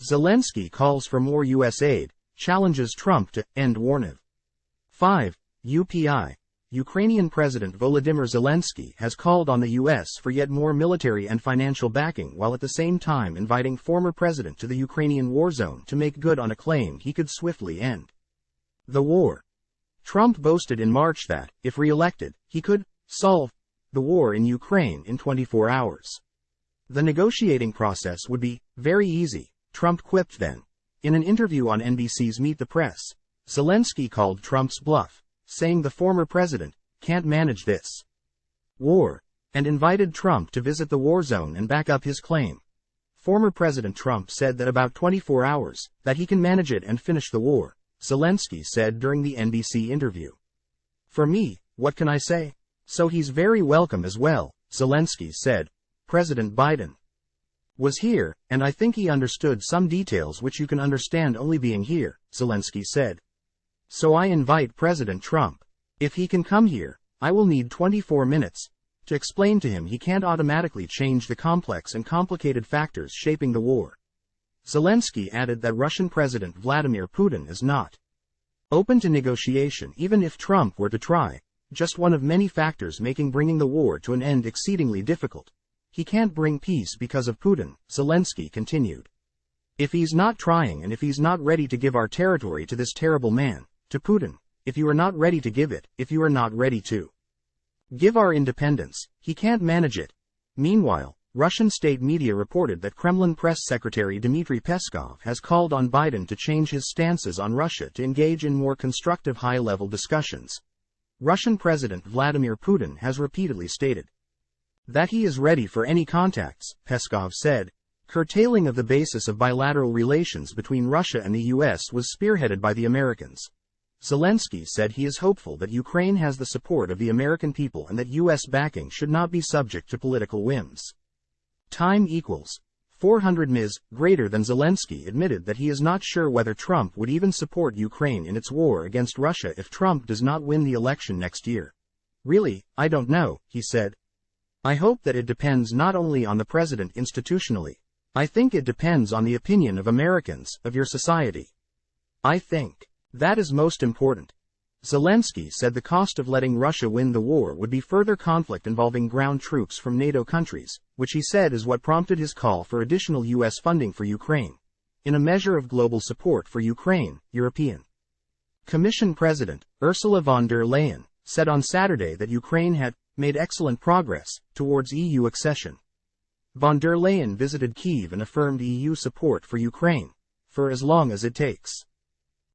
Zelensky calls for more U.S. aid, challenges Trump to end war. 5. UPI. Ukrainian President Volodymyr Zelensky has called on the U.S. for yet more military and financial backing while at the same time inviting former president to the Ukrainian war zone to make good on a claim he could swiftly end the war. Trump boasted in March that, if re-elected, he could solve the war in Ukraine in 24 hours. The negotiating process would be very easy, Trump quipped then. In an interview on NBC's Meet the Press, Zelensky called Trump's bluff, saying the former president can't manage this war, and invited Trump to visit the war zone and back up his claim. Former President Trump said that about 24 hours, that he can manage it and finish the war, Zelensky said during the NBC interview. For me, what can I say? So he's very welcome as well, Zelensky said. President Biden was here, and I think he understood some details which you can understand only being here, Zelensky said. So I invite President Trump. If he can come here, I will need 24 minutes to explain to him he can't automatically change the complex and complicated factors shaping the war. Zelensky added that Russian President Vladimir Putin is not open to negotiation even if Trump were to try, just one of many factors making bringing the war to an end exceedingly difficult. He can't bring peace because of Putin, Zelensky continued. If he's not trying and if he's not ready to give our territory to this terrible man, to Putin, if you are not ready to give it, if you are not ready to give our independence, he can't manage it. Meanwhile, Russian state media reported that Kremlin press secretary Dmitry Peskov has called on Biden to change his stances on Russia to engage in more constructive high-level discussions. Russian President Vladimir Putin has repeatedly stated that he is ready for any contacts, Peskov said. Curtailing of the basis of bilateral relations between Russia and the U.S. was spearheaded by the Americans. Zelensky said he is hopeful that Ukraine has the support of the American people and that U.S. backing should not be subject to political whims. Time equals 400 ms. Greater than Zelensky admitted that he is not sure whether Trump would even support Ukraine in its war against Russia if Trump does not win the election next year. Really, I don't know, he said. I hope that it depends not only on the president institutionally. I think it depends on the opinion of Americans, of your society. I think that is most important. Zelensky said the cost of letting Russia win the war would be further conflict involving ground troops from NATO countries, which he said is what prompted his call for additional U.S. funding for Ukraine. In a measure of global support for Ukraine, European Commission President Ursula von der Leyen said on Saturday that Ukraine had made excellent progress towards EU accession. Von der Leyen visited Kyiv and affirmed EU support for Ukraine, for as long as it takes.